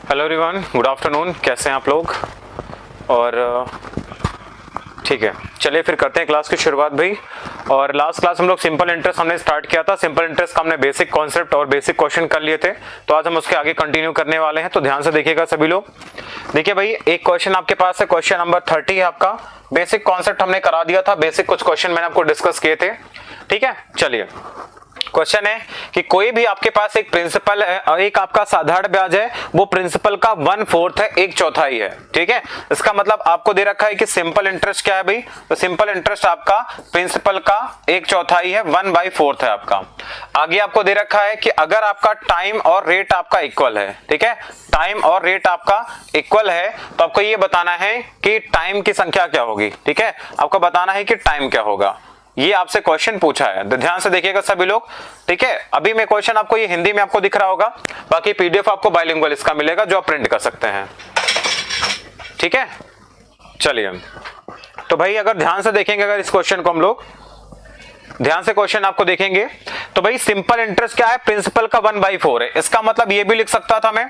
Hello everyone, good afternoon. कैसे हैं आप लोग? और ठीक है, चलिए फिर करते हैं क्लास की शुरुआत भाई। और लास्ट क्लास हम लोग सिंपल इंटरेस्ट हमने स्टार्ट किया था। सिंपल इंटरेस्ट का हमने बेसिक कॉन्सेप्ट और बेसिक क्वेश्चन कर लिए थे, तो आज हम उसके आगे कंटिन्यू करने वाले हैं। तो ध्यान से देखिएगा सभी लोग। देखिए भाई, एक क्वेश्चन आपके पास है, क्वेश्चन नंबर 30 है आपका। बेसिक कॉन्सेप्ट हमने करा दिया था, बेसिक कुछ क्वेश्चन मैंने आपको डिस्कस किए थे। ठीक है, चलिए क्वेश्चन है कि कोई भी आपके पास एक प्रिंसिपल है और एक आपका साधारण ब्याज है, वो प्रिंसिपल का 1/4 है, 1/4 है। ठीक है, इसका मतलब आपको दे रखा है कि सिंपल इंटरेस्ट क्या है भाई, तो सिंपल इंटरेस्ट आपका प्रिंसिपल का 1/4 है, 1/4 है आपका। आगे आपको दे रखा है कि अगर आपका टाइम और रेट आपका इक्वल है, ठीक है, टाइम और रेट आपका इक्वल है, तो आपको ये बताना है कि टाइम की संख्या क्या होगी। ठीक है, आपको बताना है कि टाइम क्या होगा। ये आपसे क्वेश्चन पूछा है, तो ध्यान से देखिएगा सभी लोग। ठीक है, अभी मैं क्वेश्चन आपको ये हिंदी में आपको दिख रहा होगा, बाकी पीडीएफ आपको बाइलिंगुअल इसका मिलेगा जो आप प्रिंट कर सकते हैं। ठीक है, चलिए तो भाई अगर ध्यान से देखेंगे, अगर इस क्वेश्चन को हम लोग ध्यान से क्वेश्चन आपको देखेंगे तो भाई सिंपल इंटरेस्ट क्या है, प्रिंसिपल का 1/4 है। इसका मतलब ये भी लिख सकता था मैं,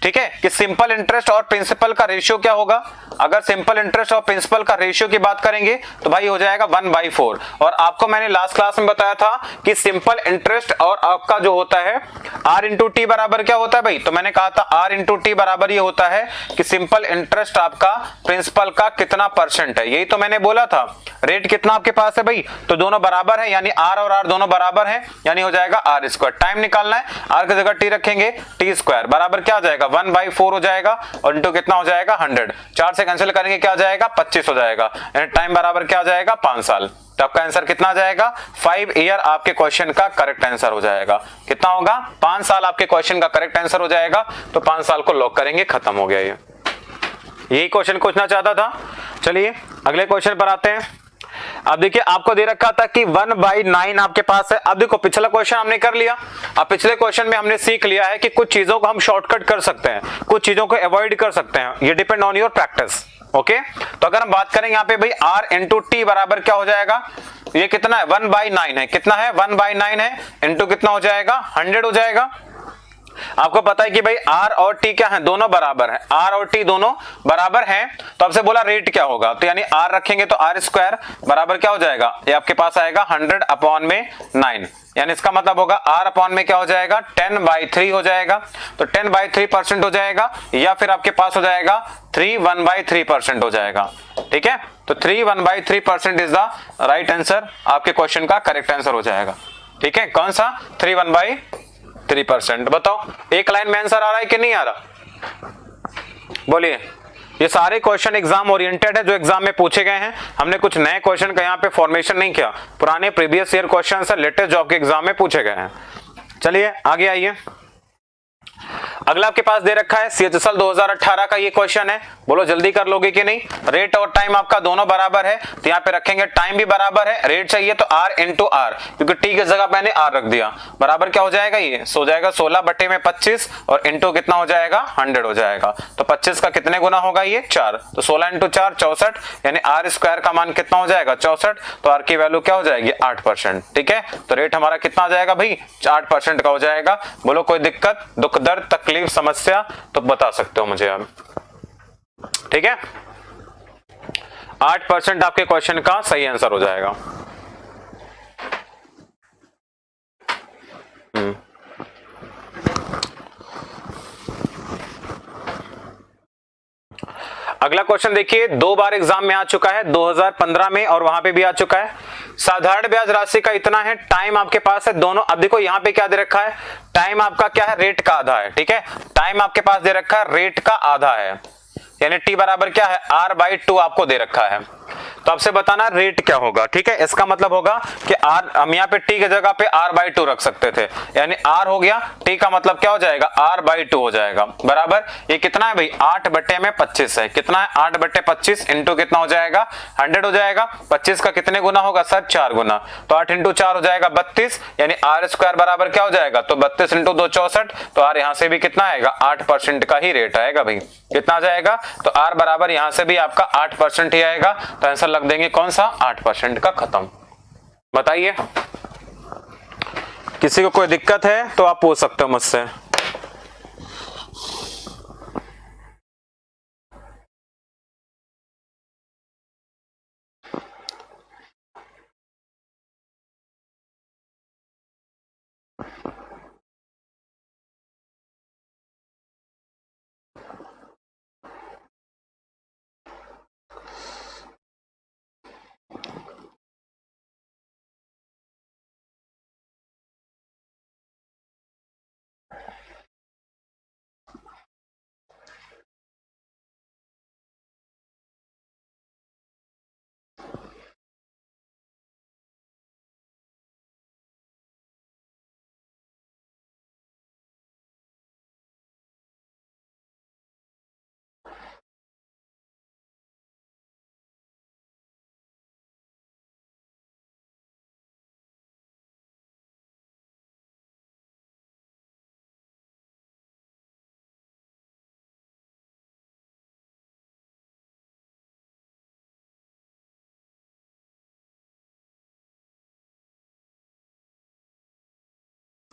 ठीक है, कि सिंपल इंटरेस्ट और प्रिंसिपल का रेशियो क्या होगा। अगर सिंपल इंटरेस्ट और प्रिंसिपल का रेशियो की बात करेंगे तो भाई हो जाएगा 1/4। और आपको मैंने लास्ट क्लास में बताया था कि सिंपल इंटरेस्ट और आपका जो होता है R इंटू टी बराबर क्या होता है भाई, तो मैंने कहा था R इंटू टी बराबर ये होता है कि सिंपल इंटरेस्ट आपका प्रिंसिपल का कितना परसेंट है। यही तो मैंने बोला था। रेट कितना आपके पास है भाई, तो दोनों बराबर है, यानी R और R दोनों बराबर है, यानी हो जाएगा R²। टाइम निकालना है, R की जगह T रखेंगे, T² बराबर क्या हो जाएगा 1/4 हो जाएगा, और इंटू कितना हो जाएगा 100। 4 से कैंसिल करेंगे क्या आ जाएगा 25 हो जाएगा, यानी टाइम बराबर क्या आ जाएगा 5 साल। तो आपका आंसर कितना आ जाएगा 5 ईयर। आपके क्वेश्चन का करेक्ट आंसर हो जाएगा कितना होगा 5 साल। आपके क्वेश्चन का करेक्ट आंसर हो जाएगा, तो 5 साल को लॉक करेंगे, खत्म हो गया। ये यही क्वेश्चन पूछना चाहता था। चलिए अगले क्वेश्चन पर आते हैं। अब देखिए आपको दे रखा था कि 1/9 आपके पास है। अब देखो पिछला क्वेश्चन हमने कर लिया। अब पिछले क्वेश्चन में हमने सीख लिया है कि कुछ चीजों को हम शॉर्टकट कर सकते हैं, कुछ चीजों को अवॉइड कर सकते हैं। ये depend on your practice. Okay, तो अगर हम बात करें यहाँ पे भाई R इंटू टी बराबर क्या हो जाएगा, ये कितना है 1/9 है, कितना है 1/9 है, इंटू कितना हो जाएगा 100 हो जाएगा। आपको पता है कि भाई R और T क्या है, दोनों बराबर है, R और T दोनों बराबर हैं। तो आपसे बोला रेट क्या होगा, तो यानी R रखेंगे तो R² बराबर क्या हो जाएगा, ये आपके पास आएगा 100/9, यानी इसका मतलब होगा R अपॉन में क्या हो जाएगा 10/3 हो जाएगा। तो 10/3% हो जाएगा, या फिर आपके पास हो जाएगा 3 1/3% हो जाएगा। ठीक है, तो 3 1/3% इज द राइट आंसर। आपके क्वेश्चन का करेक्ट आंसर हो जाएगा। ठीक है, कौन सा 3 1/3%। बताओ एक लाइन में आंसर आ रहा है कि नहीं आ रहा, बोलिए। ये सारे क्वेश्चन एग्जाम ओरिएंटेड है, जो एग्जाम में पूछे गए हैं। हमने कुछ नए क्वेश्चन का यहाँ पे फॉर्मेशन नहीं किया, पुराने प्रीवियस ईयर क्वेश्चन से लेटेस्ट जॉब के एग्जाम में पूछे गए हैं। चलिए आगे आइए। अगला आपके पास दे रखा है CHSL 2018 का ये क्वेश्चन है, बोलो जल्दी कर लोगे कि नहीं। रेट और टाइम आपका दोनों बराबर है, तो यहाँ पे रखेंगे टाइम भी बराबर है, रेट चाहिए तो R इंटू R, क्योंकि T की जगह मैंने R रख दिया, बराबर क्या हो जाएगा, ये सो जाएगा 16/25 और इंटू कितना हो जाएगा 100 हो जाएगा। तो 25 का कितने गुना होगा, ये 4, तो 16 इंटू 4 64, यानी R² का मान कितना हो जाएगा 64, तो R की वैल्यू क्या हो जाएगी 8%। ठीक है, तो रेट हमारा कितना आ जाएगा भाई 8% का हो जाएगा। बोलो कोई दिक्कत, दुख दर्द तकलीफ समस्या तो बता सकते हो मुझे आप। ठीक है, 8% आपके क्वेश्चन का सही आंसर हो जाएगा। अगला क्वेश्चन देखिए, 2 बार एग्जाम में आ चुका है, 2015 में और वहां पे भी आ चुका है। साधारण ब्याज राशि का इतना है, टाइम आपके पास है दोनों। अब देखो यहाँ पे क्या दे रखा है, टाइम आपका क्या है, रेट का आधा है। ठीक है, टाइम आपके पास दे रखा है, रेट का आधा है, यानी T बराबर क्या है R/2 आपको दे रखा है। तो आपसे बताना रेट क्या होगा। ठीक है, इसका मतलब होगा कि R, हम यहाँ पे T की जगह पे R/2 रख सकते थे, यानी R हो गया, T का मतलब क्या हो जाएगा R/2 हो जाएगा, बराबर ये कितना है भाई 8/25 है, कितना है 8/25 इंटू कितना हो जाएगा 100 हो जाएगा। 25 का कितने गुना होगा सर 4 गुना, तो 8 इंटू 4 हो जाएगा 32, यानी R² बराबर क्या हो जाएगा, तो 32 इंटू 2 64, तो R यहाँ से भी कितना आएगा 8% का ही रेट आएगा भाई, कितना आ जाएगा, तो R बराबर यहाँ से भी आपका 8% ही आएगा। तो आंसर लग देंगे कौन सा 8% का, खत्म। बताइए किसी को कोई दिक्कत है तो आप पूछ सकते हो मुझसे।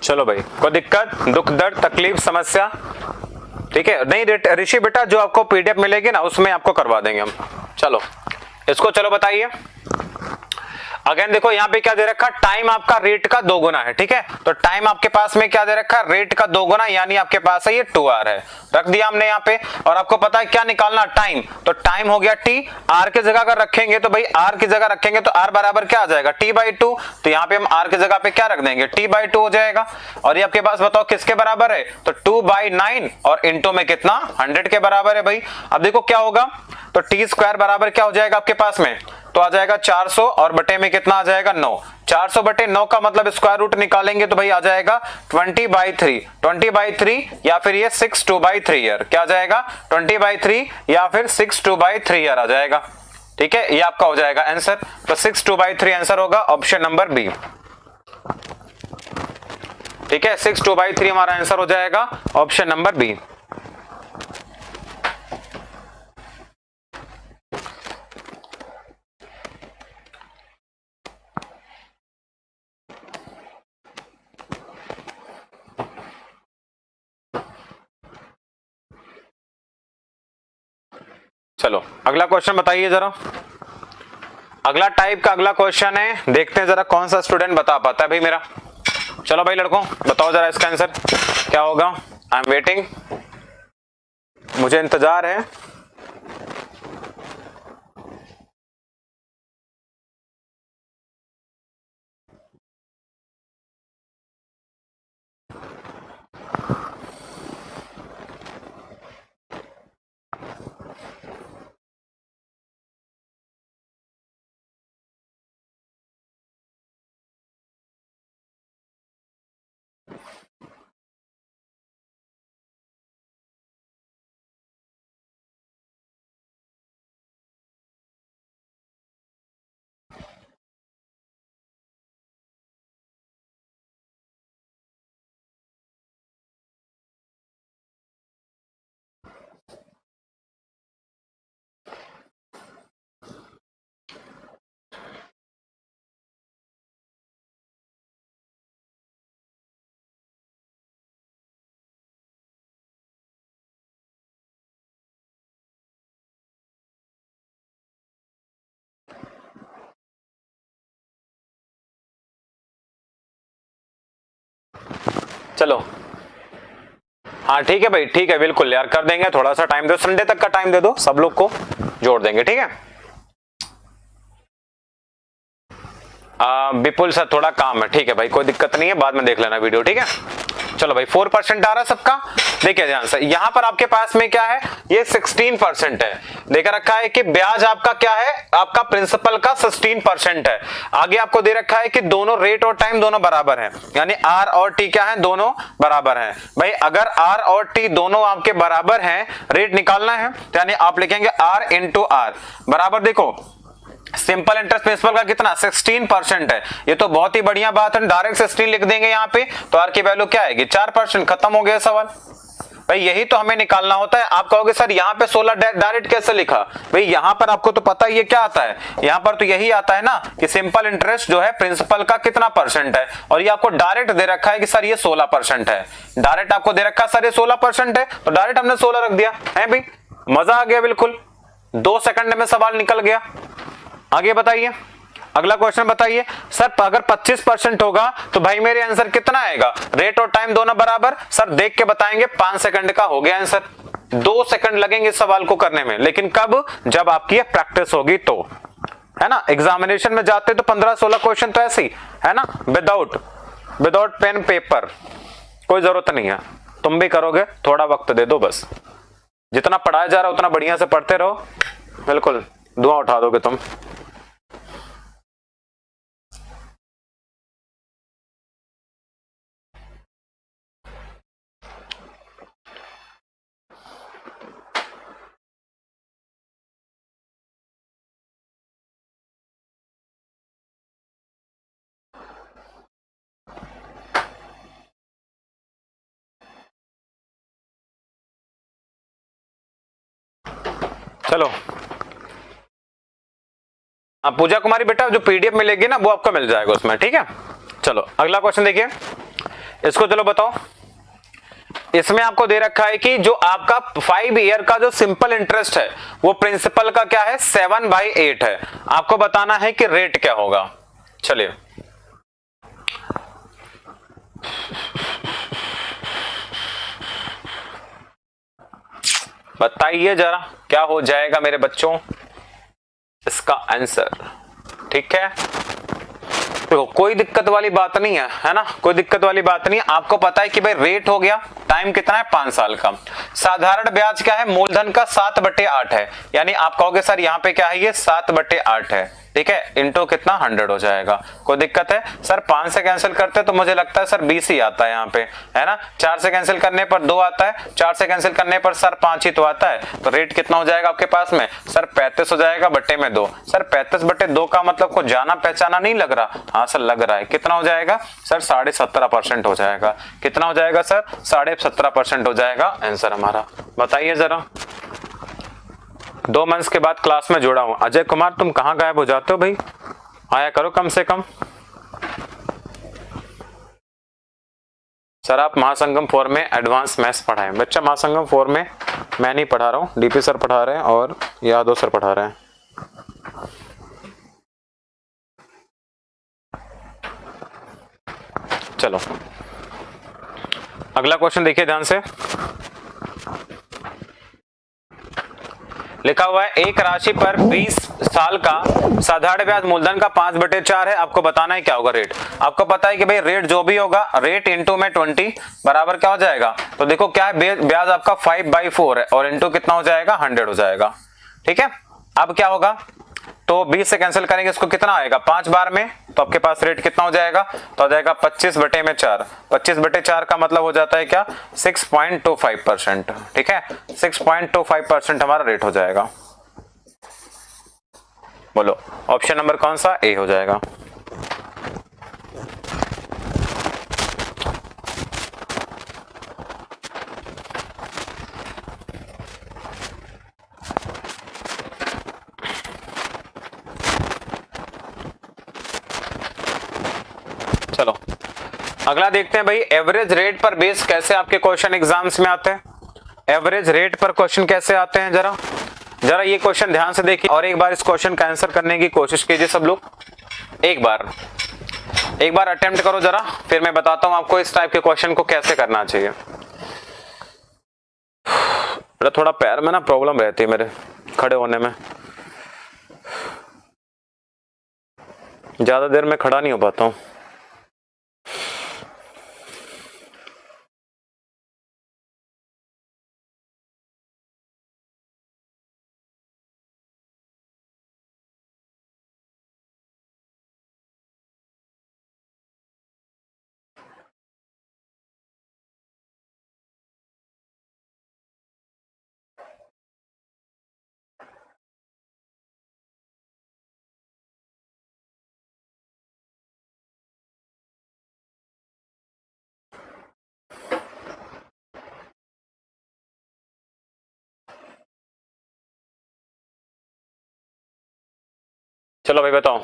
चलो भाई, कोई दिक्कत, दुख दर्द तकलीफ समस्या? ठीक है, नहीं ऋषि बेटा जो आपको पीडीएफ मिलेगी ना उसमें आपको करवा देंगे हम। चलो इसको चलो बताइए। अगेन देखो यहाँ पे क्या दे रखा, टाइम आपका रेट का 2 गुना है। ठीक है, तो टाइम आपके पास में क्या दे रखा, रेट का 2 गुना, यानी आपके पास है ये 2r है, रख दिया हमने यहाँ पे। और आपको पता है क्या निकालना, टाइम, तो टाइम हो गया t, r की जगह अगर रखेंगे तो भाई r की जगह रखेंगे तो r बराबर क्या आ जाएगा, t/2, तो यहाँ पे हम r की जगह पे क्या रख देंगे, t/2 हो जाएगा। और ये आपके पास बताओ किसके बराबर है, तो 2/9 और इंटू में कितना, 100 के बराबर है भाई। अब देखो क्या होगा, तो t² बराबर क्या हो जाएगा आपके पास में, तो आ जाएगा 400 और बटे में कितना आ जाएगा 9, 400 बटे 9 का मतलब स्क्वायर रूट निकालेंगे तो भाई आ जाएगा 20/3, 20/3 या फिर ये 6/2/3 ईयर, क्या आ जाएगा 20/3 या फिर 6/2/3 ईयर आ जाएगा। ठीक है, ये आपका हो जाएगा आंसर, तो 6/2/3 आंसर होगा ऑप्शन नंबर बी। ठीक है, 6/2/3 हमारा आंसर हो जाएगा ऑप्शन नंबर बी। चलो अगला क्वेश्चन बताइए जरा। अगला टाइप का अगला क्वेश्चन है, देखते हैं जरा कौन सा स्टूडेंट बता पाता है भाई मेरा। चलो भाई लड़कों बताओ जरा इसका आंसर क्या होगा। आई एम वेटिंग, मुझे इंतजार है। चलो हाँ ठीक है भाई, ठीक है बिल्कुल यार, कर देंगे, थोड़ा सा टाइम दो, संडे तक का टाइम दे दो, सब लोग को जोड़ देंगे। ठीक है, विपुल सर थोड़ा काम है, ठीक है भाई कोई दिक्कत नहीं है, बाद में देख लेना वीडियो। ठीक है, चलो भाई 4% आ रहा है सबका। देखिए ध्यान से, यहां पर आपके पास में क्या है, ये 16% है, देकर रखा है कि ब्याज आपका क्या है, आपका प्रिंसिपल का 16% है। आगे आपको दे रखा है कि दोनों रेट और टाइम दोनों बराबर है, यानी आर और टी क्या है, दोनों बराबर है। भाई अगर आर और टी दोनों आपके बराबर हैं, रेट निकालना है तो यानी आप लिखेंगे आर इंटू आर बराबर, देखो सिंपल इंटरेस्ट प्रिंसिपल का कितना 16% है, ये तो बहुत ही बढ़िया बात है, डायरेक्ट 16 लिख देंगे यहाँ पे, तो आर की वैल्यू क्या आएगी 4%, खत्म हो गया सवाल। भाई यही तो हमें निकालना होता है। आप कहोगे सर यहाँ पे 16 डायरेक्ट कैसे लिखा, भाई यहाँ पर आपको तो पता ही है क्या आता है, यहाँ पर तो यही आता है ना कि सिंपल इंटरेस्ट जो है प्रिंसिपल का कितना परसेंट है, और ये आपको डायरेक्ट दे रखा है कि सर ये 16% है, डायरेक्ट आपको दे रखा है सर ये 16% है, तो डायरेक्ट हमने 16 रख दिया है। भाई मजा आ गया, बिल्कुल 2 सेकंड में सवाल निकल गया। आगे बताइए, अगला क्वेश्चन बताइए। सर अगर 25% होगा तो भाई मेरे आंसर कितना आएगा, रेट और टाइम दोनों बराबर, सर देख के बताएंगे, 5 सेकंड का हो गया आंसर। 2 सेकंड लगेंगे इस सवाल को करने में, लेकिन कब, जब आपकी प्रैक्टिस होगी तो, है ना। एग्जामिनेशन में जाते तो 15-16 क्वेश्चन तो ऐसे ही है ना, विदाउट पेन पेपर, कोई जरूरत नहीं है। तुम भी करोगे, थोड़ा वक्त दे दो बस, जितना पढ़ाया जा रहा है उतना बढ़िया से पढ़ते रहो, बिल्कुल धुआं उठा दोगे तुम। चलो पूजा कुमारी बेटा जो पीडीएफ मिलेगी ना वो आपको मिल जाएगा उसमें, ठीक है। चलो अगला क्वेश्चन देखिए, इसको चलो बताओ। इसमें आपको दे रखा है कि जो आपका 5 ईयर का जो सिंपल इंटरेस्ट है वो प्रिंसिपल का क्या है 7/8 है। आपको बताना है कि रेट क्या होगा। चलिए बताइए जरा क्या हो जाएगा मेरे बच्चों इसका आंसर। ठीक है, देखो कोई दिक्कत वाली बात नहीं है ना, कोई दिक्कत वाली बात नहीं है। आपको पता है कि भाई रेट हो गया, टाइम कितना है 5 साल का, साधारण ब्याज क्या है मूलधन का 7/8 है, यानी आप कहोगे सर यहाँ पे क्या है ये 7/8 है, ठीक है, इंटू कितना 100 हो जाएगा। कोई दिक्कत है सर 5 से कैंसिल करते तो मुझे लगता है सर 20 ही आता है यहाँ पे, है ना। 4 से कैंसिल करने पर 2 आता है, 4 से कैंसिल करने पर सर 5 ही तो आता है, तो रेट कितना हो जाएगा आपके पास में सर 35 हो जाएगा बटे में 2। सर 35/2 का मतलब कुछ जाना पहचाना नहीं लग रहा? हाँ सर लग रहा है। कितना हो जाएगा सर 17.5% हो जाएगा। कितना हो जाएगा सर 17.5% हो जाएगा आंसर हमारा। बताइए जरा। 2 मंथ्स के बाद क्लास में जुड़ा हूं। अजय कुमार तुम कहां गायब हो जाते हो भाई, आया करो कम से कम। सर आप महासंगम 4 में एडवांस मैथ्स पढ़ाएं। बच्चा महासंगम 4 में मैं नहीं पढ़ा रहा हूं, डीपी सर पढ़ा रहे हैं और यादव सर पढ़ा रहे हैं। चलो अगला क्वेश्चन देखिए ध्यान से। लिखा हुआ है एक राशि पर 20 साल का साधारण ब्याज मूलधन का 5/4 है। आपको बताना है क्या होगा रेट। आपको पता है कि भाई रेट जो भी होगा रेट इंटू में 20 बराबर क्या हो जाएगा, तो देखो क्या है ब्याज आपका 5/4 है और इंटू कितना हो जाएगा 100 हो जाएगा। ठीक है, अब क्या होगा तो 20 से कैंसिल करेंगे इसको कितना आएगा 5 बार में, तो आपके पास रेट कितना हो जाएगा तो आ जाएगा 25/4। 25/4 का मतलब हो जाता है क्या 6.25%। ठीक है, 6.25% हमारा रेट हो जाएगा। बोलो ऑप्शन नंबर कौन सा ए हो जाएगा। चलो अगला देखते हैं भाई, एवरेज रेट पर बेस कैसे आपके क्वेश्चन एग्जाम्स में आते हैं। एवरेज रेट पर क्वेश्चन कैसे आते हैं जरा ये क्वेश्चन ध्यान से देखिए और एक बार इस क्वेश्चन का आंसर करने की कोशिश कीजिए सब लोग। एक बार अटेम्प्ट करो जरा, फिर मैं बताता हूं आपको इस टाइप के क्वेश्चन को कैसे करना चाहिए। थोड़ा पैर में ना प्रॉब्लम रहती है मेरे खड़े होने में, ज्यादा देर में खड़ा नहीं हो पाता हूं। चलो भाई बताओ।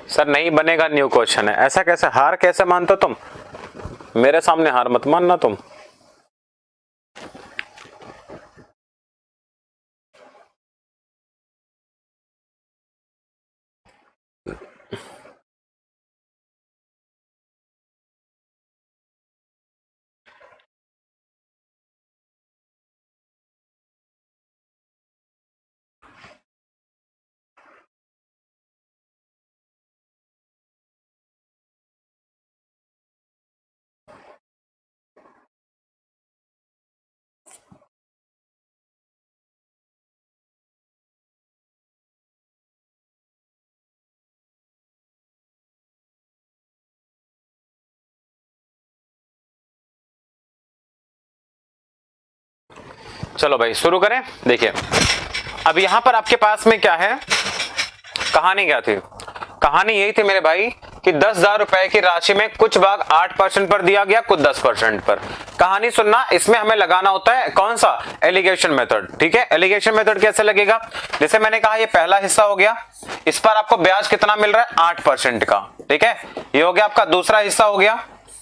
सर नहीं बनेगा, न्यू क्वेश्चन है। ऐसा कैसे, हार कैसे मानते हो तुम? मेरे सामने हार मत मानना तुम। चलो भाई शुरू करें। देखिए अब यहां पर आपके पास में क्या है, कहानी क्या थी? कहानी यही थी मेरे भाई कि 10,000 रुपए की राशि में कुछ भाग 8% पर दिया गया, कुछ 10% पर। कहानी सुनना, इसमें हमें लगाना होता है कौन सा, एलिगेशन मेथड। ठीक है, एलिगेशन मेथड कैसे लगेगा, जैसे मैंने कहा ये पहला हिस्सा हो गया, इस पर आपको ब्याज कितना मिल रहा है, 8% का। ठीक है, ये हो गया आपका दूसरा हिस्सा हो गया,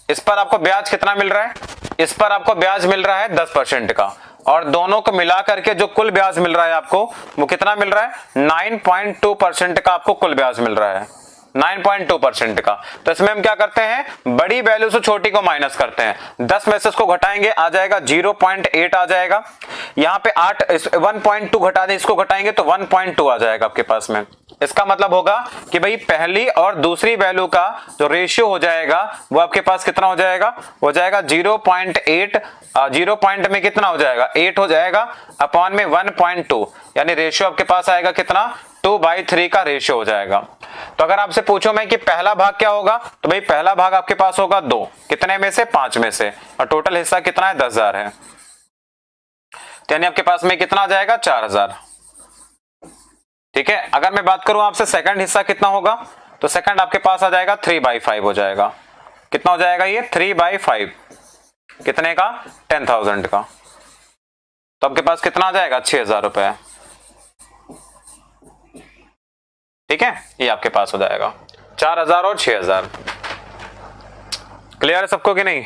इस पर आपको ब्याज कितना मिल रहा है, इस पर आपको ब्याज मिल रहा है 10% का, और दोनों को मिला करके जो कुल ब्याज मिल रहा है आपको वो कितना मिल रहा है, 9.2% का आपको कुल ब्याज मिल रहा है, 9.2% का। तो इसमें हम क्या करते हैं, बड़ी वैल्यू से छोटी को माइनस करते हैं, 10 में से इसको घटाएंगे आ जाएगा 0.8 आ जाएगा, यहाँ पे 1.2 घटा दें, इसको घटाएंगे तो 1.2 आ जाएगा आपके पास में। इसका मतलब होगा कि भाई पहली और दूसरी वैल्यू का जो रेशियो हो जाएगा वो आपके पास कितना हो जाएगा, हो जाएगा 0.8, 0 पॉइंट में कितना हो जाएगा, 8 हो जाएगा, अपॉन में 1.2, यानी रेशियो आपके पास आएगा कितना, 2/3 का रेशियो हो जाएगा। तो अगर आपसे पूछो मैं कि पहला भाग क्या होगा, तो भाई पहला भाग आपके पास होगा 2, कितने में से, 5 में से, और टोटल हिस्सा कितना है, 10,000 है, यानी आपके पास में कितना आ जाएगा, 4,000। ठीक है, अगर मैं बात करूं आपसे सेकंड हिस्सा कितना होगा, तो सेकंड आपके पास आ जाएगा 3/5 हो जाएगा, कितना हो जाएगा ये, 3/5, कितने का, 10,000 का। तो आपके पास कितना आ जाएगा, 6,000 रुपए। ठीक है, ये आपके पास हो जाएगा 4,000 और 6,000। क्लियर है सबको कि नहीं।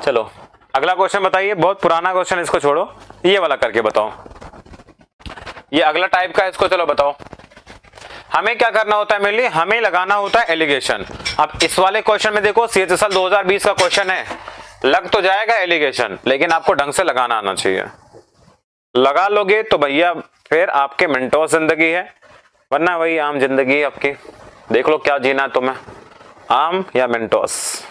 चलो अगला क्वेश्चन बताइए, बहुत पुराना क्वेश्चन, इसको छोड़ो, ये वाला करके बताओ, ये अगला टाइप का है, इसको चलो बताओ। हमें क्या करना होता है, मेनली हमें लगाना होता है एलिगेशन। अब इस वाले क्वेश्चन में देखो CHSL 2020 का क्वेश्चन है, लग तो जाएगा एलिगेशन, लेकिन आपको ढंग से लगाना आना चाहिए। लगा लोगे तो भैया फिर आपके मिनटों जिंदगी है, वरना वही आम जिंदगी है आपकी। देख लो क्या जीना है तुम्हें, आम या मिनटोस।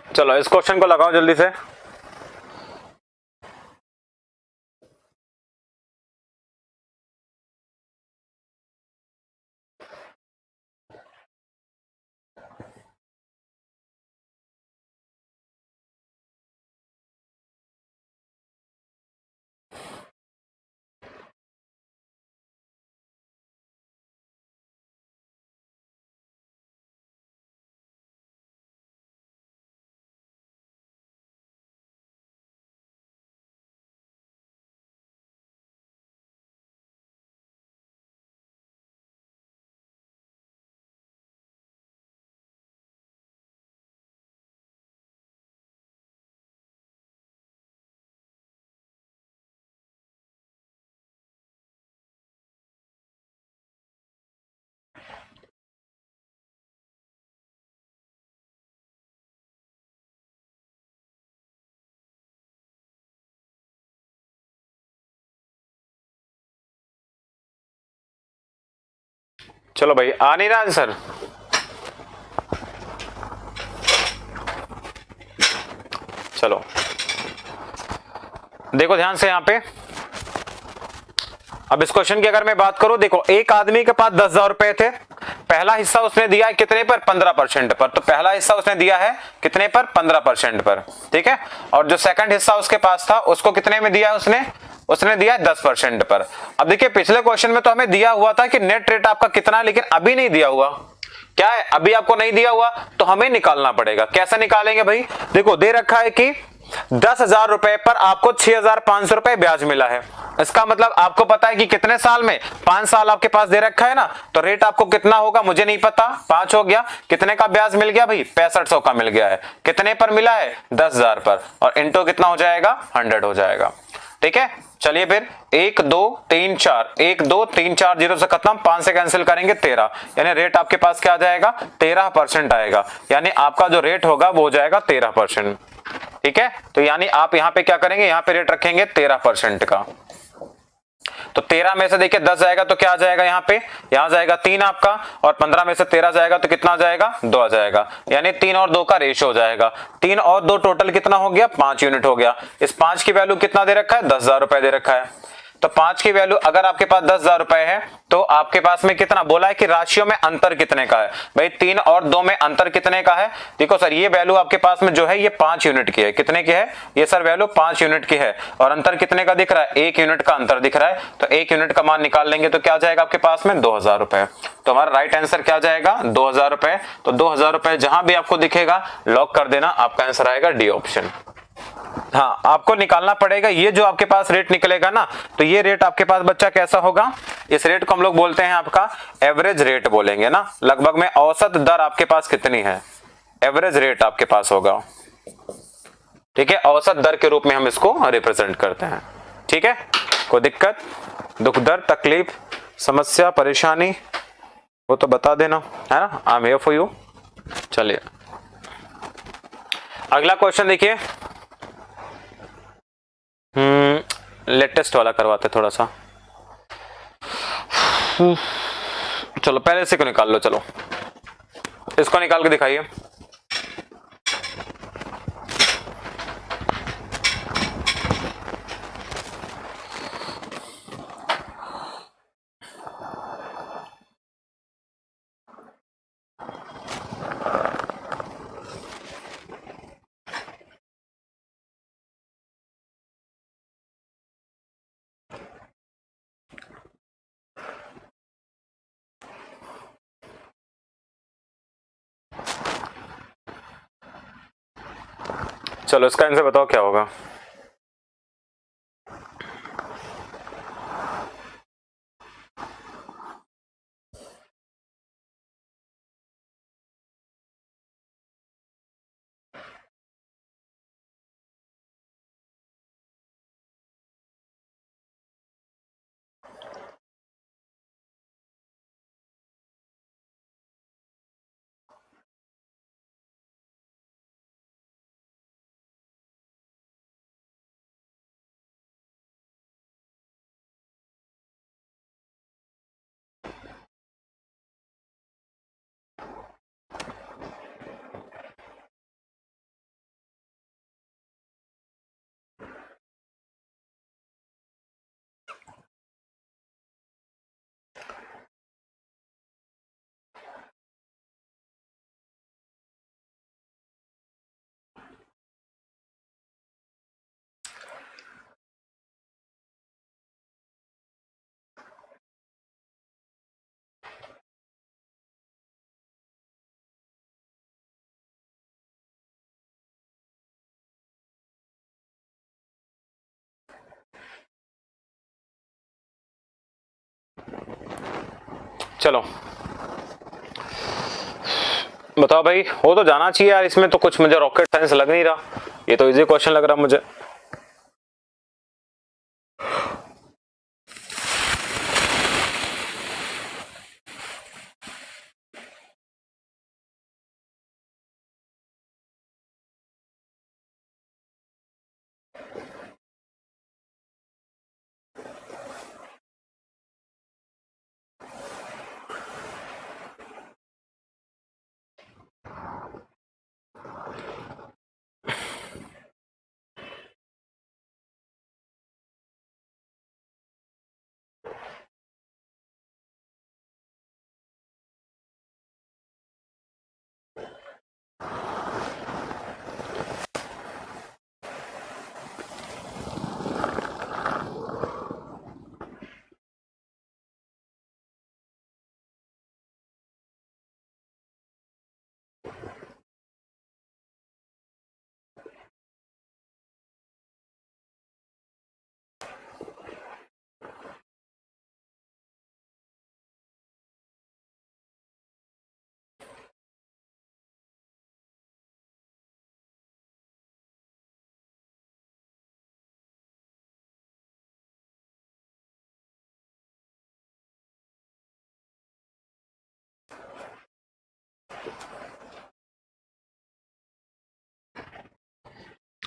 चलो इस क्वेश्चन को लगाओ जल्दी से। चलो भाई, आ नहीं रहा आंसर, चलो देखो ध्यान से यहां पे। अब इस क्वेश्चन की अगर मैं बात करूं, देखो एक आदमी के पास 10,000 रुपए थे, पहला हिस्सा उसने दिया है कितने पर, 15% पर। तो पहला हिस्सा उसने दिया है कितने पर, 15% पर। ठीक है, और जो सेकंड हिस्सा उसके पास था उसको कितने में दिया है उसने दिया है 10% पर। अब देखिए पिछले क्वेश्चन में तो हमें दिया हुआ था कि नेट रेट आपका कितना है, लेकिन अभी नहीं दिया हुआ, क्या है, अभी आपको नहीं दिया हुआ, तो हमें निकालना पड़ेगा। कैसे निकालेंगे भाई, देखो दे रखा है कि 10,000 रुपए पर आपको 6,500 रुपए ब्याज मिला है। इसका मतलब आपको पता है कि कितने साल में, 5 साल आपके पास दे रखा है ना, तो रेट आपको कितना होगा मुझे नहीं पता, 5 हो गया, कितने का ब्याज मिल गया भाई, 6500 का मिल गया है। कितने पर मिला है, 10,000 पर, और इंटू कितना हो जाएगा, 100 हो जाएगा। ठीक है, चलिए फिर 1 2 3 4, 1 2 3 4 जीरो से खत्म, 5 से कैंसिल करेंगे 13, यानी रेट आपके पास क्या आ जाएगा 13% आएगा, यानी आपका जो रेट होगा वो हो जाएगा 13%। ठीक है, तो यानी आप यहां पे क्या करेंगे, यहां पे रेट रखेंगे 13% का। तो 13 में से देखिए 10 जाएगा तो क्या आ जाएगा, यहाँ पे यहां जाएगा 3 आपका, और 15 में से 13 जाएगा तो कितना आ जाएगा 2 आ जाएगा, यानी 3 और 2 का रेशियो हो जाएगा। 3 और 2 टोटल कितना हो गया 5 यूनिट हो गया। इस 5 की वैल्यू कितना दे रखा है 10,000 रुपए दे रखा है। तो 5 की वैल्यू अगर आपके पास 10,000 रुपए है तो आपके पास में कितना बोला है कि राशियों में अंतर कितने का है, भाई 3 और 2 में अंतर कितने का है। देखो सर ये वैल्यू आपके पास में जो है ये 5 यूनिट की है, कितने की है ये सर वैल्यू 5 यूनिट की है, और अंतर कितने का दिख रहा है 1 यूनिट का अंतर दिख रहा है। तो 1 यूनिट का मान निकाल लेंगे तो क्या आ जाएगा आपके पास में 2,000 रुपए। तो हमारा राइट आंसर क्या आ जाएगा 2,000 रुपए। तो 2,000 रुपए जहां भी आपको दिखेगा लॉक कर देना, आपका आंसर आएगा डी ऑप्शन। हाँ, आपको निकालना पड़ेगा ये जो आपके पास रेट निकलेगा ना, तो ये रेट आपके पास बच्चा कैसा होगा, इस रेट को हम लोग बोलते हैं आपका एवरेज रेट बोलेंगे ना, लगभग में औसत दर आपके पास कितनी है, एवरेज रेट आपके पास होगा। ठीक है, औसत दर के रूप में हम इसको रिप्रेजेंट करते हैं। ठीक है, कोई दिक्कत, दुख दर्द तकलीफ समस्या परेशानी वो तो बता देना, है ना, I am here for you. चलिए अगला क्वेश्चन देखिए, लेटेस्ट वाला करवाते थोड़ा सा। चलो पहले इसी को निकाल लो, चलो इसको निकाल के दिखाइए। चलो इसका आंसर बताओ क्या होगा। चलो बताओ भाई, हो तो जाना चाहिए यार, इसमें तो कुछ मुझे रॉकेट साइंस लग नहीं रहा, ये तो इजी क्वेश्चन लग रहा मुझे।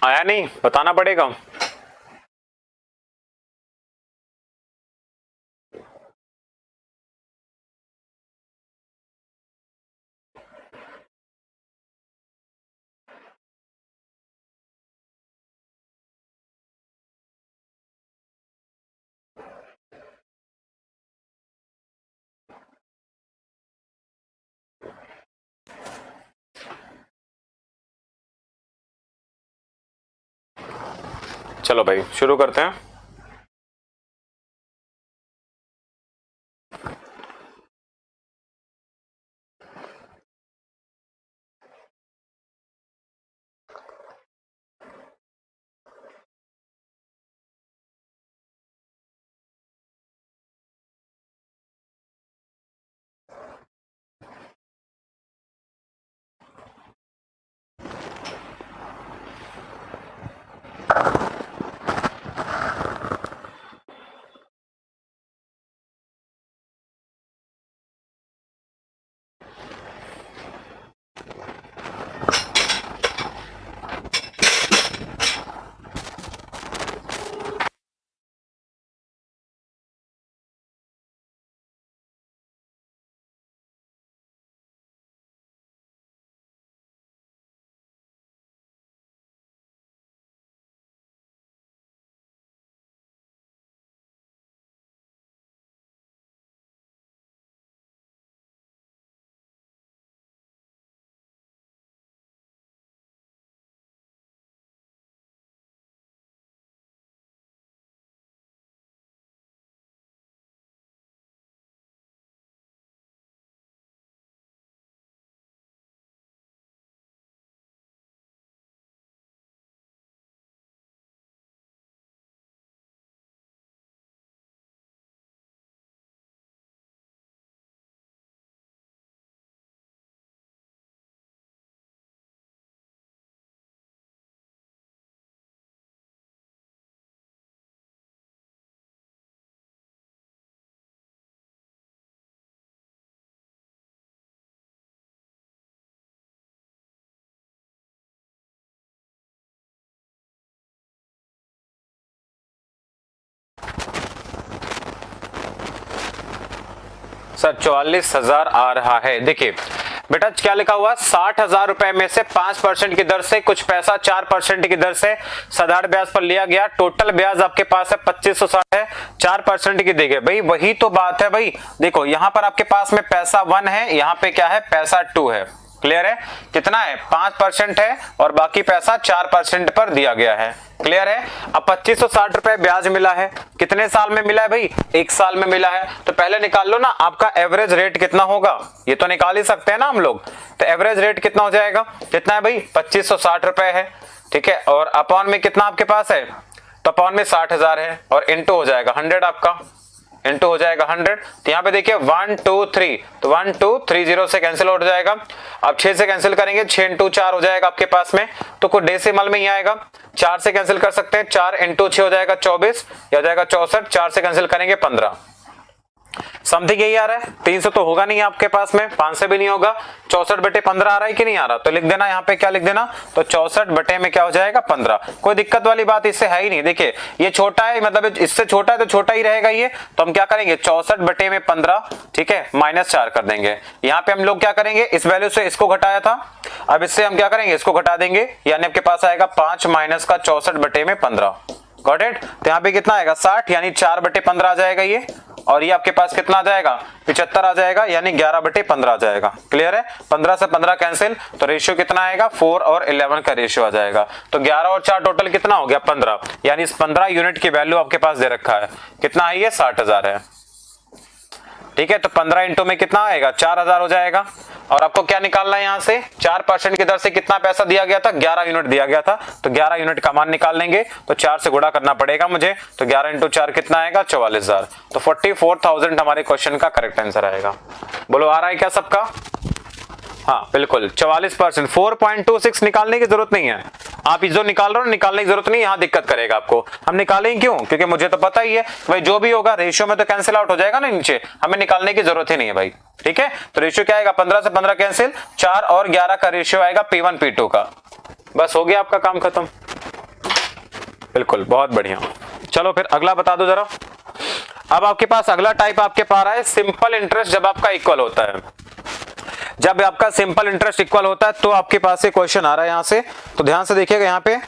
आया नहीं, बताना पड़ेगा। चलो भाई शुरू करते हैं। सर 44,000 आ रहा है। देखिए बेटा क्या लिखा हुआ, 60,000 रुपए में से 5% की दर से कुछ पैसा 4% की दर से साधारण ब्याज पर लिया गया। टोटल ब्याज आपके पास है 2560 है, 4% की दी गई। भाई वही तो बात है भाई। देखो यहाँ पर आपके पास में पैसा 1 है, यहाँ पे क्या है पैसा 2 है। क्लियर है? कितना है 5% है और बाकी पैसा 4% पर दिया गया है। क्लियर है? अब 2560 रुपए ब्याज मिला है, कितने साल में मिला है भाई? 1 साल में मिला है। तो पहले निकाल लो ना आपका एवरेज रेट कितना होगा, ये तो निकाल ही सकते हैं ना हम लोग। तो एवरेज रेट कितना हो जाएगा, कितना है भाई 2560 रुपए है। ठीक है, और अपॉन में कितना आपके पास है, तो अपॉन में 60,000 है और इंटू हो जाएगा 100, आपका इंटू हो जाएगा 100। तो यहाँ पे देखिए 1 2 3, तो 1 2 3 0 से कैंसिल हो जाएगा। अब 6 से कैंसिल करेंगे, 6 इंटू 4 हो जाएगा आपके पास में, तो कोई डेसिमल में ही आएगा। 4 से कैंसिल कर सकते हैं, 4 इंटू 6 हो जाएगा 24, या हो जाएगा 64। 4 से कैंसिल करेंगे 15, समथिंग यही आ रहा है। 300 तो होगा नहीं आपके पास में, 500 भी नहीं होगा। 64/15 आ रहा है कि नहीं आ रहा, तो लिख देना यहाँ पे, क्या लिख देना, तो 64 में क्या हो जाएगा 15। कोई दिक्कत वाली बात इससे है ही नहीं। देखिए ये छोटा है, मतलब इससे छोटा है तो छोटा ही रहेगा ये, तो हम क्या करेंगे 64/15, ठीक है, -4 कर देंगे। यहाँ पे हम लोग क्या करेंगे, इस वैल्यू से इसको घटाया था, अब इससे हम क्या करेंगे इसको घटा देंगे, यानी आपके पास आएगा 5 माइनस का 64/15। Got it? तो यहाँ पे कितना आएगा 60, यानी 4/15 आ जाएगा ये, और ये आपके पास कितना आ जाएगा 75 आ जाएगा, यानी 11/15 आ जाएगा। क्लियर है? 15 से 15 कैंसिल, तो रेशियो कितना आएगा 4 और 11 का रेशियो आ जाएगा। तो 11 और 4 टोटल कितना हो गया 15, यानी इस 15 यूनिट की वैल्यू आपके पास दे रखा है, कितना है ये 60,000 है। ठीक है, तो 15 इंटू में कितना आएगा 4000 हो जाएगा। और आपको क्या निकालना है यहाँ से, 4% की दर से कितना पैसा दिया गया था, 11 यूनिट दिया गया था, तो 11 यूनिट का मान निकाल लेंगे, तो 4 से गुणा करना पड़ेगा मुझे, तो 11 इंटू 4 कितना आएगा 44,000। तो 44,000 हमारे क्वेश्चन का करेक्ट आंसर आएगा। बोलो आ रहा है क्या सबका? हाँ बिल्कुल 44%। 4.26 निकालने की जरूरत नहीं है, आप जो निकाल रहे हो निकालने की जरूरत नहीं, यहाँ दिक्कत करेगा आपको। हम निकालें क्यों, क्योंकि मुझे तो पता ही है भाई, जो भी होगा रेशियो में तो कैंसिल आउट हो जाएगा ना नीचे, हमें निकालने की जरूरत ही नहीं है भाई। ठीक है, तो रेशियो क्या आएगा 15 से 15 कैंसिल, 4 और 11 का रेशियो आएगा P1 P2 का। बस हो गया आपका काम खत्म। बिल्कुल, बहुत बढ़िया। चलो फिर अगला बता दो जरा। अब आपके पास अगला टाइप आपके पास आ रहा है सिंपल इंटरेस्ट जब आपका इक्वल होता है। जब आपका सिंपल इंटरेस्ट इक्वल होता है तो आपके पास से क्वेश्चन आ रहा है यहां से, तो ध्यान से देखिएगा यहां पे।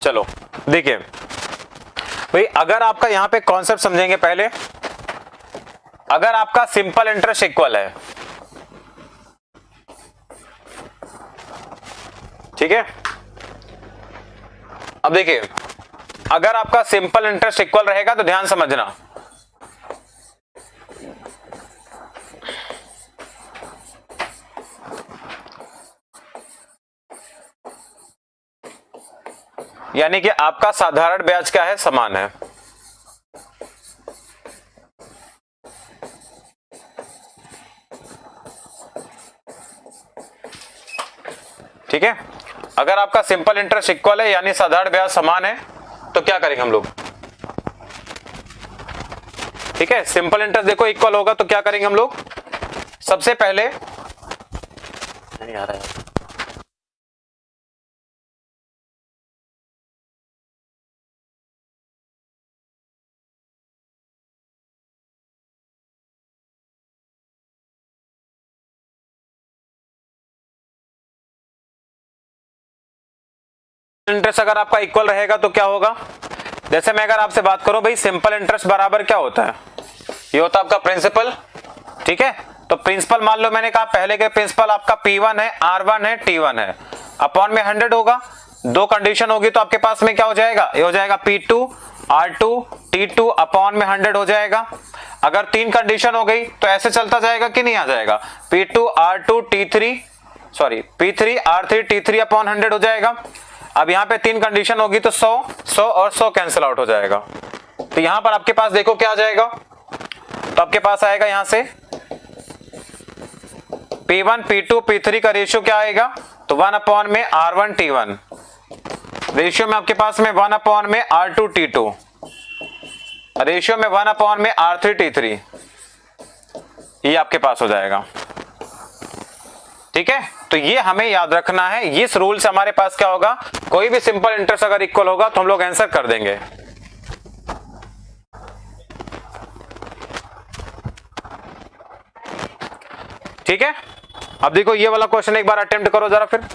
चलो देखिए भाई, अगर आपका यहां पे कॉन्सेप्ट समझेंगे पहले। अगर आपका सिंपल इंटरेस्ट इक्वल है, ठीक है। अब देखिए, अगर आपका सिंपल इंटरेस्ट इक्वल रहेगा तो ध्यान समझना, यानी कि आपका साधारण ब्याज क्या है, समान है। ठीक है, अगर आपका सिंपल इंटरेस्ट इक्वल है यानी साधारण ब्याज समान है, तो क्या करेंगे हम लोग। ठीक है, सिंपल इंटरेस्ट देखो इक्वल होगा तो क्या करेंगे हम लोग। सबसे पहले नहीं आ रहा है, इंटरेस्ट अगर आपका इक्वल रहेगा तो क्या होगा। जैसे मैं अगर आपसे बात करूं भाई, सिंपल इंटरेस्ट बराबर क्या होता है, ये होता है आपका प्रिंसिपल। ठीक है, तो प्रिंसिपल मान लो मैंने कहा पहले के प्रिंसिपल आपका P1 है, R1 है, T1 है, अपॉन में 100 होगा। दो कंडीशन होगी तो आपके पास में क्या हो जाएगा, ये हो जाएगा P2 R2 T2 अपॉन में 100 हो जाएगा। अगर तीन कंडीशन हो गई तो ऐसे चलता जाएगा कि नहीं आ जाएगा, P2 R2 T3 sorry P3 R3 T3 upon 100 हो जाएगा। अब यहां पे तीन कंडीशन होगी तो 100 100 और 100 कैंसिल आउट हो जाएगा। तो यहां पर आपके पास देखो क्या आ जाएगा, तो आपके पास आएगा यहां से P1 P2 P3 का रेशियो क्या आएगा, तो 1 अपॉन में R1 T1, रेशियो में आपके पास में 1 अपॉन में R2 T2, रेशियो में 1 अपॉन में R3 T3, ये आपके पास हो जाएगा। ठीक है, तो ये हमें याद रखना है, इस रूल से हमारे पास क्या होगा, कोई भी सिंपल इंटरेस्ट अगर इक्वल होगा तो हम लोग आंसर कर देंगे। ठीक है, अब देखो ये वाला क्वेश्चन एक बार अटेम्प्ट करो जरा फिर।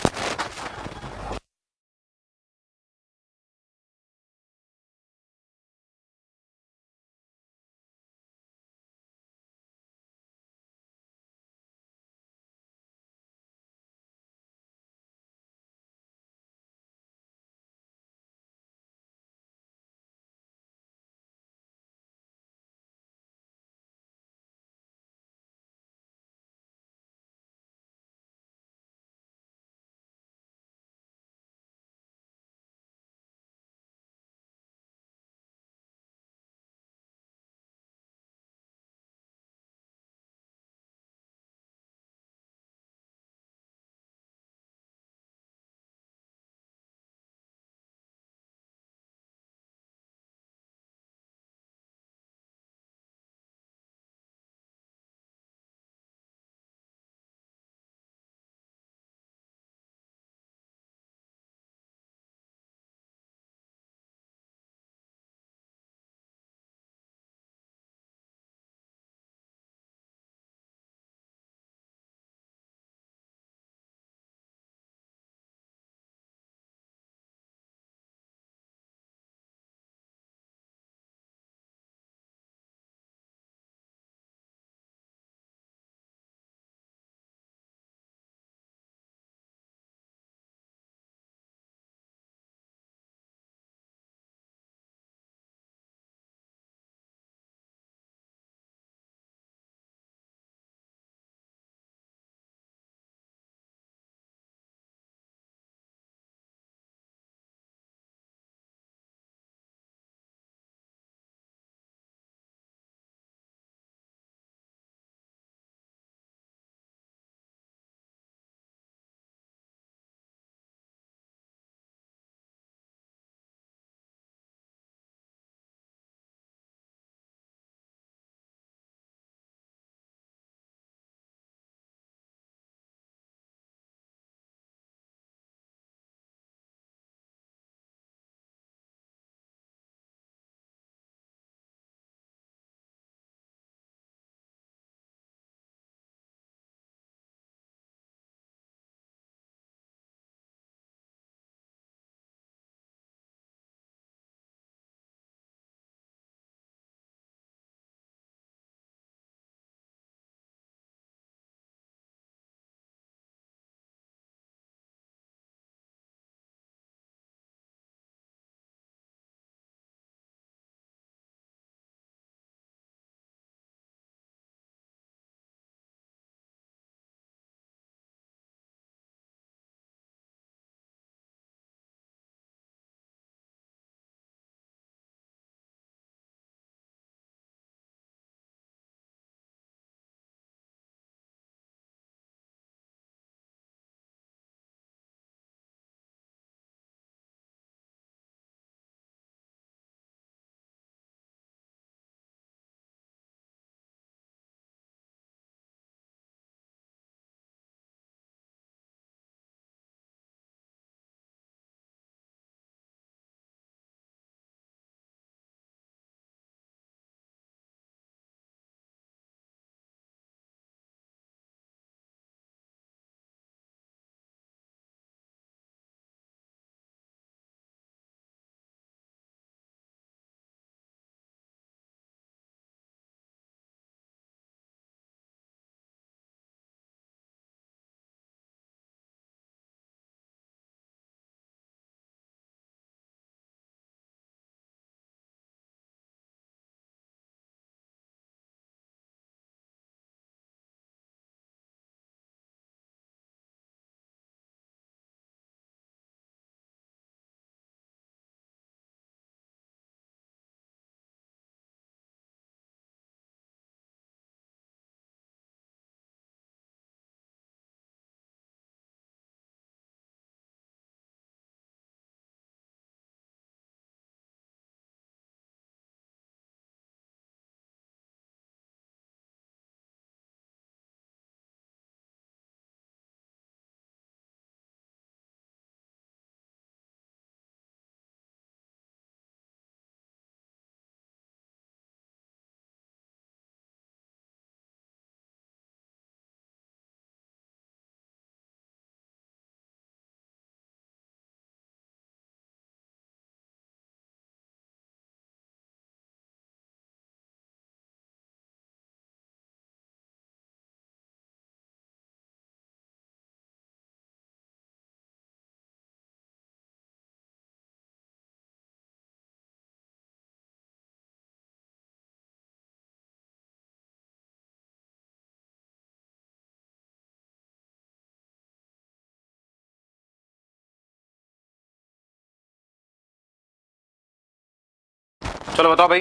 चलो बताओ भाई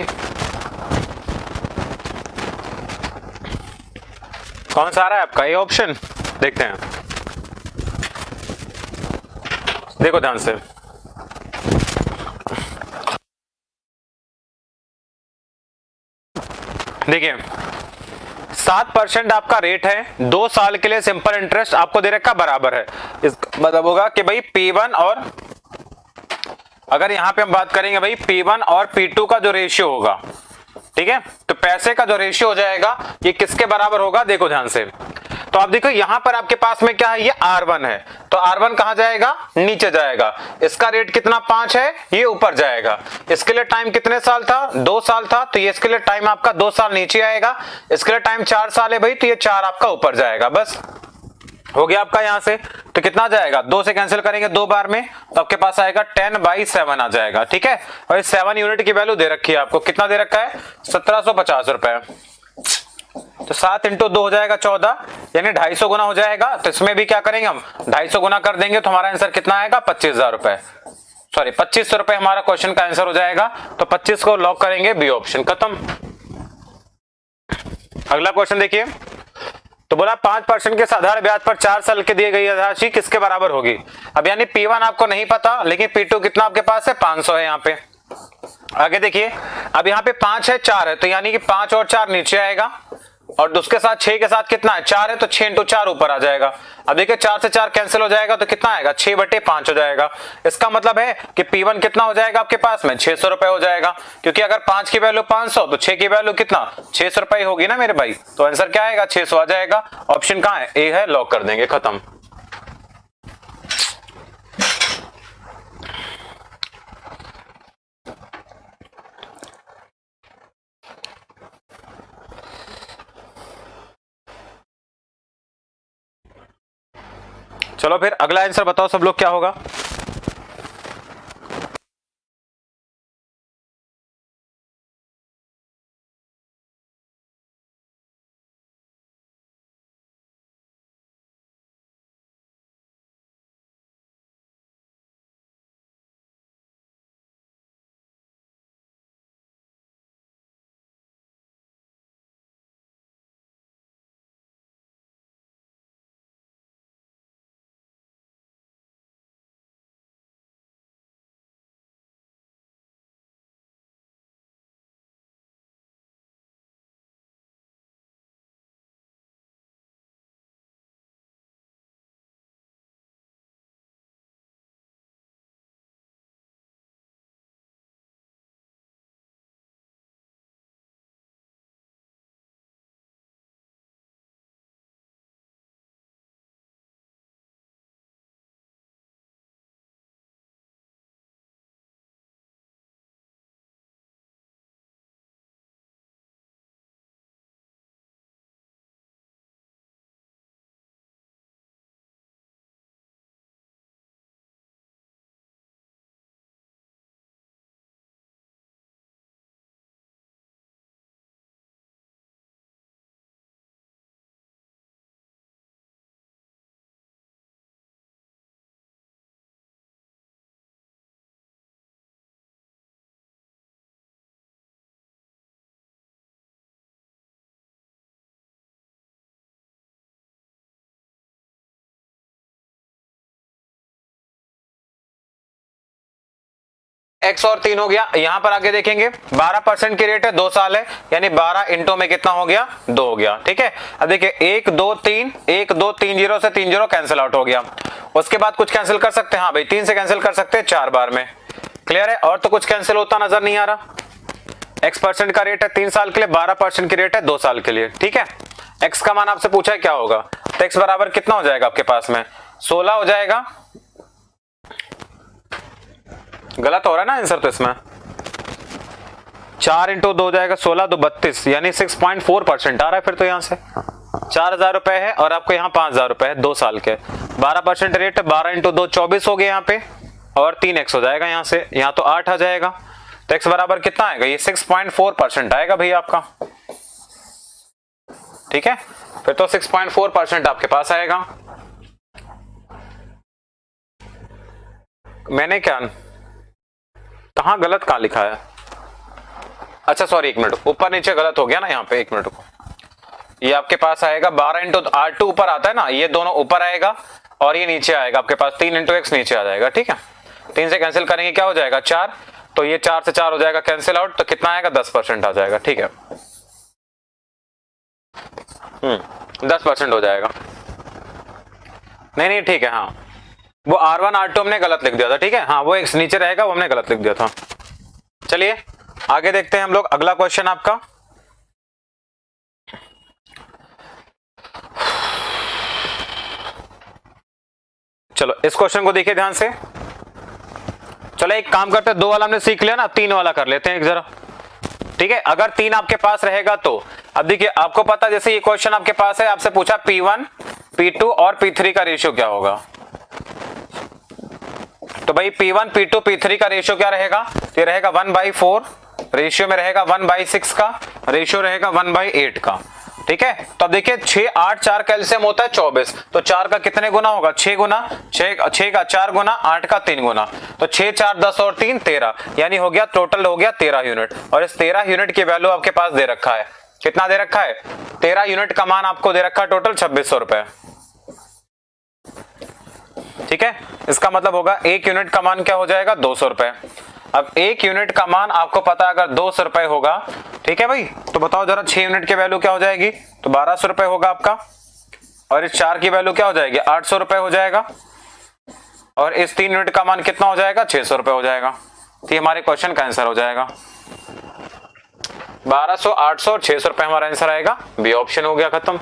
कौन सा आ रहा है आपका? ये ऑप्शन देखते हैं, देखो ध्यान से। देखिए 7% आपका रेट है, 2 साल के लिए सिंपल इंटरेस्ट आपको दे रखा बराबर है। इस मतलब होगा कि भाई P1 और अगर यहां पे हम बात करेंगे भाई P1 और P2 का जो रेशियो होगा, ठीक है, तो पैसे का जो रेशियो हो जाएगा ये किसके बराबर होगा? देखो ध्यान से। तो आप देखो यहां पर आपके पास में क्या है, ये R1 है, तो R1 कहां जाएगा? नीचे जाएगा। इसका रेट कितना 5 है, ये ऊपर जाएगा। इसके लिए टाइम कितने साल था? 2 साल था, तो ये इसके लिए टाइम आपका 2 साल नीचे आएगा। इसके लिए टाइम 4 साल है भाई, तो ये 4 आपका ऊपर जाएगा। बस हो गया आपका यहां से। तो कितना जाएगा? 2 से कैंसिल करेंगे 2 बार में, तो आपके पास आएगा 10/7 आ जाएगा, ठीक है। और 7 यूनिट की वैल्यू दे रखी है आपको, कितना दे रखा है? 1750 रुपए। तो 7 × 2 हो जाएगा 14, यानी 250 गुना हो जाएगा। तो इसमें भी क्या करेंगे हम? 250 गुना कर देंगे तो हमारा आंसर कितना आएगा? 25,000 रुपए, सॉरी 2500 रुपए हमारा क्वेश्चन का आंसर हो जाएगा। तो 25 को लॉक करेंगे, बी ऑप्शन, खत्म। अगला क्वेश्चन देखिए। तो बोला 5% के साधारण ब्याज पर 4 साल के दिए गई राशि किसके बराबर होगी? अब यानी P1 आपको नहीं पता, लेकिन P2 कितना आपके पास है? 500 है यहाँ पे। आगे देखिए, अब यहाँ पे 5 है 4 है, तो यानी कि 5 और 4 नीचे आएगा, और उसके साथ 6 के साथ कितना है? 4 है, तो 6 × 4 ऊपर आ जाएगा। अब देखिए 4 से 4 कैंसिल हो जाएगा, तो कितना आएगा? 6/5 हो जाएगा। इसका मतलब है कि P1 कितना हो जाएगा आपके पास में? 600 रुपए हो जाएगा, क्योंकि अगर 5 की वैल्यू 500 तो 6 की वैल्यू कितना? 600 रुपए होगी ना मेरे भाई। तो आंसर क्या आएगा? 600 आ जाएगा। ऑप्शन कहां है? ए है, लॉक कर देंगे, खत्म। चलो फिर अगला आंसर बताओ सब लोग, क्या होगा? एक्स और 3 हो गया। यहां पर आगे देखेंगे 12% की रेट है, 2 साल है, यानी 12 इंटो में कितना हो गया? 2 हो गया, ठीक है। अब देखिए 1 2 3 1 2 3 0 से 3 0 कैंसिल आउट हो गया। उसके बाद कुछ कैंसिल कर सकते हैं? हाँ भाई 3 से कैंसिल कर सकते हैं 4 बार में, क्लियर है। और तो कुछ कैंसिल होता नजर नहीं आ रहा। x% का रेट है 3 साल के लिए, 12% की रेट है 2 साल के लिए, ठीक है। x का मान आपसे पूछा है क्या होगा, तो x बराबर कितना हो जाएगा आपके पास में? 16 हो जाएगा। गलत हो रहा है ना आंसर, तो इसमें 4 × 2 हो जाएगा 16 2 32, यानी 6.4% आ रहा है फिर तो। यहां से 4,000 रुपए है और आपको यहाँ 5,000 रुपए है 2 साल के। 12% रेट है, 12 × 2 24 हो गए यहाँ पे, और 3x हो जाएगा यहाँ से, यहाँ तो 8 आ जाएगा। तो x बराबर कितना आएगा? ये 6.4% आएगा भैया आपका, ठीक है। फिर तो 6.4% आपके पास आएगा। मैंने क्या कहां गलत कहां लिखा है? अच्छा सॉरी, एक मिनट, ऊपर नीचे गलत हो गया ना यहाँ पे, एक मिनट को। ये आपके पास आएगा 12 इंटू R2 ऊपर आता है ना, ये दोनों ऊपर आएगा और ये नीचे आएगा आपके पास 3 इंटू एक्स नीचे आ जाएगा। ठीक है, 3 से कैंसिल करेंगे क्या हो जाएगा 4, तो ये 4 से 4 हो जाएगा कैंसिल आउट, तो कितना आएगा 10% आ जाएगा। ठीक है, 10% हो जाएगा। नहीं ठीक है, हाँ वो R1 R2 हमने गलत लिख दिया था। ठीक है, हाँ वो एक्स नीचे रहेगा, वो हमने गलत लिख दिया था। चलिए आगे देखते हैं हम लोग, अगला क्वेश्चन आपका। चलो इस क्वेश्चन को देखिए ध्यान से। चलो एक काम करते हैं, 2 वाला हमने सीख लिया ना, 3 वाला कर लेते हैं एक जरा। ठीक है, अगर 3 आपके पास रहेगा तो अब देखिए आपको पता, जैसे ये क्वेश्चन आपके पास है, आपसे पूछा P1 P2 और P3 का रेशियो क्या होगा, तो भाई P1 P2 P3 का रेशियो क्या रहेगा, तो ये रहेगा 1/4, रेशियो में रहेगा 1/6 का, रेशियो रहेगा 1/8 का। ठीक है, तो अब देखिए 6 8 4 कैल्शियम होता है 24, तो 4 का कितने गुना होगा, 6 गुना, 6 का 4 गुना, 8 का 3 गुना, तो 6 4 10 और 3 13, यानी हो गया टोटल हो गया 13 यूनिट। और इस 13 यूनिट की वैल्यू आपके पास दे रखा है, कितना दे रखा है, 13 यूनिट का मान आपको दे रखा है टोटल 2600 रुपए। ठीक है, इसका मतलब होगा 1 यूनिट का मान क्या हो जाएगा 200 रुपए। अब 1 यूनिट का मान आपको पता है अगर 200 रुपए होगा, ठीक है भाई, तो बताओ जरा 6 यूनिट की वैल्यू क्या हो जाएगी, तो 1200 रुपए होगा आपका, और इस 4 की वैल्यू क्या हो जाएगी 800 रुपए हो जाएगा, और इस 3 यूनिट का मान कितना हो जाएगा 600 रुपए हो जाएगा। तो ये हमारे क्वेश्चन का आंसर हो जाएगा 1200, 800 और 600 रुपए हमारा आंसर आएगा, बी ऑप्शन हो गया खत्म।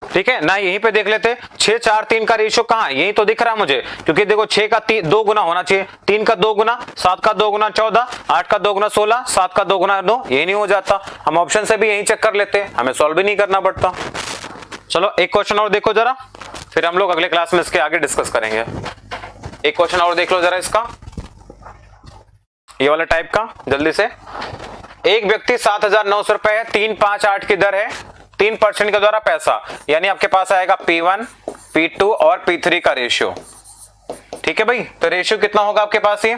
ठीक है ना, यहीं पे देख लेते 6 4 3 का रेशियो कहां है, यही तो दिख रहा है मुझे, क्योंकि देखो 6 का 2 गुना होना चाहिए, 3 का 2 गुना, 7 का 2 गुना 14, 8 का 2 गुना 16, 7 का 2 गुना 9, यही नहीं हो जाता, हम ऑप्शन से भी यही चेक कर लेते, हमें सॉल्व भी नहीं करना पड़ता। चलो एक क्वेश्चन और देखो जरा, फिर हम लोग अगले क्लास में इसके आगे डिस्कस करेंगे। एक क्वेश्चन और देख लो जरा इसका, ये वाला टाइप का, जल्दी से। एक व्यक्ति 7,900 रुपए है, 358 की दर है, 3% के द्वारा पैसा, यानी आपके पास आएगा P1 P2 और P3 का रेशियो। ठीक है भाई, तो रेशियो कितना होगा आपके पास, ये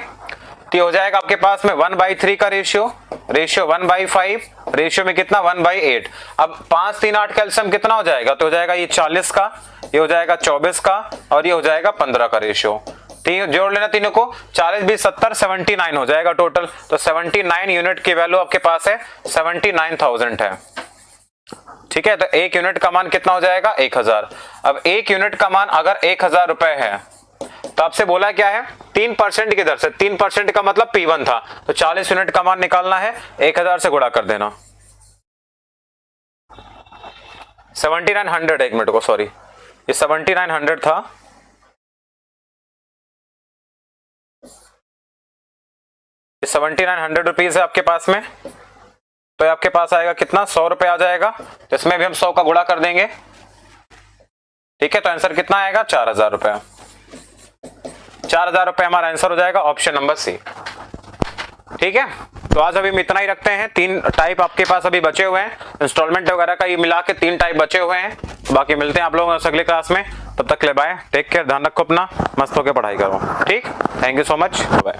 हो जाएगा आपके पास में 1/3 का रेशियो, रेशियो 1/5, रेशियो में कितना 1/8। अब 5 3 8 कैल्शियम कितना हो जाएगा, तो हो जाएगा ये 40 का, ये हो जाएगा 24 का, और ये हो जाएगा 15 का रेशियो। ठीक, जोड़ लेना तीनों को, 40 20 70 79 हो जाएगा टोटल, तो 79 यूनिट की वैल्यू आपके पास है 79,000 है। ठीक है, तो 1 यूनिट का मान कितना हो जाएगा 1000। अब 1 यूनिट का मान अगर 1000 रुपए है, तो आपसे बोला क्या है 3% की दर से, 3% का मतलब P1 था, तो 40 यूनिट का मान निकालना है, 1000 से गुणा कर देना, 7900, 1 मिनट को सॉरी, ये 7900 था, ये 7900 रुपीज है आपके पास में, तो आपके पास आएगा कितना 100 रुपए आ जाएगा, तो इसमें भी हम 100 का गुणा कर देंगे। ठीक है, तो आंसर कितना आएगा 4000 रुपए, 4000 रुपए हमारा आंसर हो जाएगा, ऑप्शन नंबर सी। ठीक है, तो आज अभी हम इतना ही रखते हैं, 3 टाइप आपके पास अभी बचे हुए हैं, इंस्टॉलमेंट वगैरह का ये मिला के 3 टाइप बचे हुए हैं। बाकी मिलते हैं आप लोगों से अगले क्लास में, तब तक ले बाय, टेक केयर, ध्यान रखो अपना, मस्त होकर पढ़ाई करो। ठीक, thank you so much, bye.